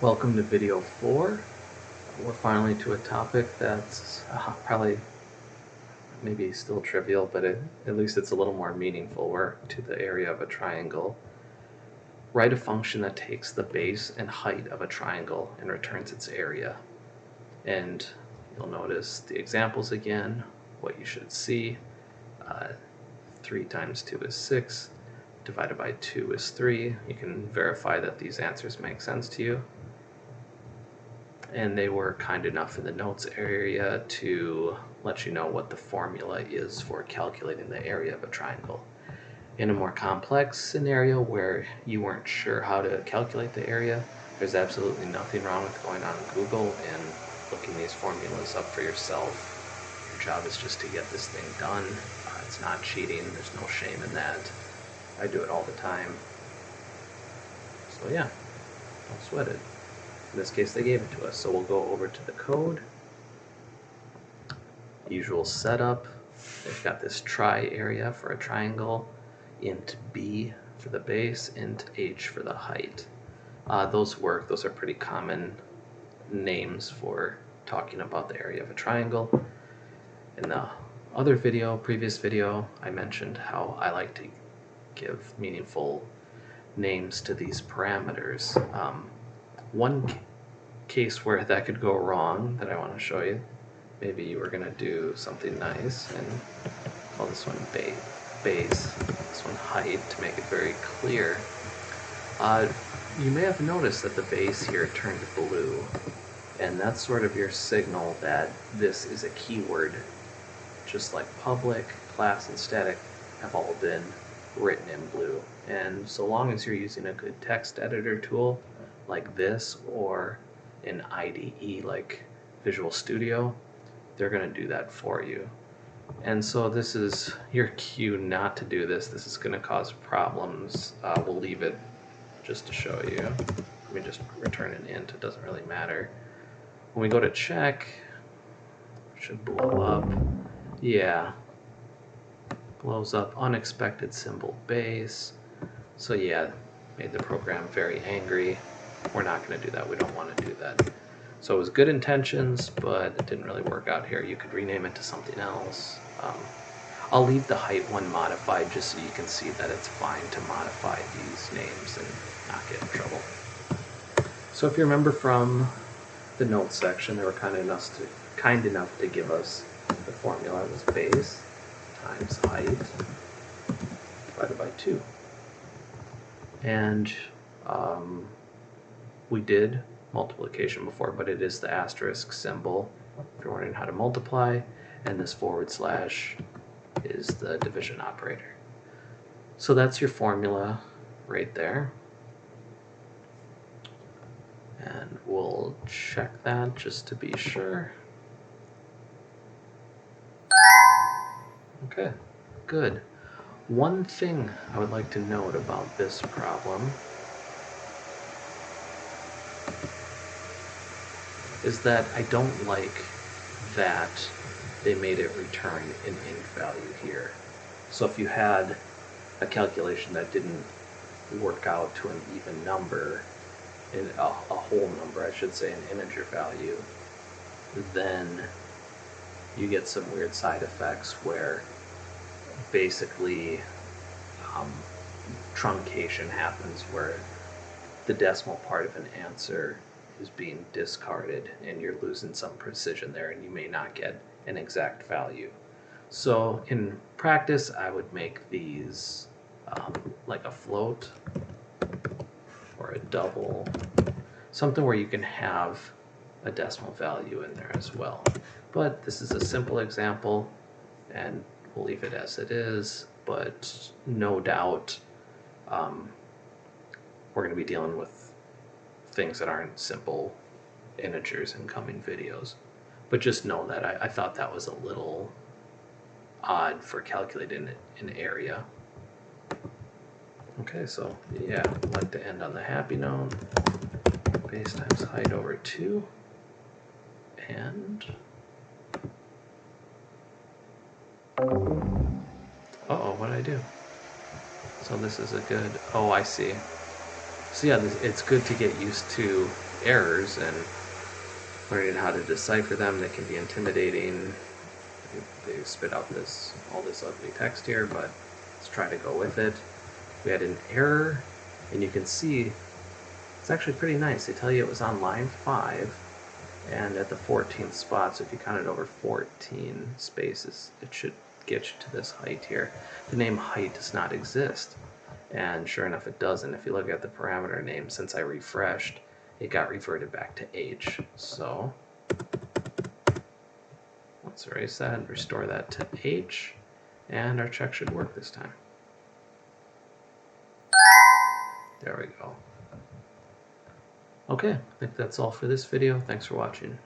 Welcome to video 4. We're finally to a topic that's probably maybe still trivial, but at least it's a little more meaningful. We're to the area of a triangle. Write a function that takes the base and height of a triangle and returns its area. And you'll notice the examples again, what you should see. 3 times 2 is 6, divided by 2 is 3. You can verify that these answers make sense to you. And they were kind enough in the notes area to let you know what the formula is for calculating the area of a triangle. In a more complex scenario where you weren't sure how to calculate the area, there's absolutely nothing wrong with going on Google and looking these formulas up for yourself. Your job is just to get this thing done. It's not cheating, there's no shame in that. I do it all the time. So yeah, don't sweat it. In this case, they gave it to us, so we'll go over to the code. Usual setup. They've got this try area for a triangle, int b for the base, int h for the height. Those work. Those are pretty common names for talking about the area of a triangle. In the other video, previous video, I mentioned how I like to give meaningful names to these parameters. One case where that could go wrong that I want to show you, maybe you were going to do something nice and call this one base, this one height, to make it very clear. You may have noticed that the base here turned blue, and that's sort of your signal that this is a keyword, just like public, class, and static have all been written in blue. And so long as you're using a good text editor tool like this or an IDE like Visual Studio, they're going to do that for you. And so this is your cue not to do this. This is going to cause problems. We'll leave it just to show you. Let me just return an int. It doesn't really matter. When we go to check, it should blow up. Yeah. Blows up unexpected symbol base. So yeah, made the program very angry. We're not going to do that. We don't want to do that. So it was good intentions, but it didn't really work out here. You could rename it to something else. I'll leave the height one modified just so you can see that it's fine to modify these names and not get in trouble. So if you remember from the notes section, they were kind enough to give us the formula. It was base times height divided by 2. And we did multiplication before, but it is the asterisk symbol if you're wondering how to multiply, and this / is the division operator. So that's your formula right there. And we'll check that just to be sure. Okay, good. One thing I would like to note about this problem is that I don't like that they made it return an int value here. So if you had a calculation that didn't work out to an even number, a whole number, I should say, an integer value, then you get some weird side effects where basically truncation happens, where the decimal part of an answer is being discarded and you're losing some precision there, and you may not get an exact value. So in practice, I would make these like a float or a double, something where you can have a decimal value in there as well. But this is a simple example, and we'll leave it as it is, but no doubt we're going to be dealing with things that aren't simple integers in coming videos. But just know that I thought that was a little odd for calculating an area. Okay, so yeah, I'd like to end on the happy note. Base times height over 2. And uh-oh, what did I do? So this is a good, oh, I see. So yeah, it's good to get used to errors, and learning how to decipher them, they can be intimidating. They spit out all this ugly text here, but let's try to go with it. We had an error, and you can see it's actually pretty nice. They tell you it was on line 5 and at the 14th spot, so if you counted over 14 spaces, it should get you to this height here. The name height does not exist, and sure enough it doesn't. If you look at the parameter name, since I refreshed, it got reverted back to h. So let's erase that and restore that to h, and our check should work this time. There we go. Okay, I think that's all for this video. Thanks for watching.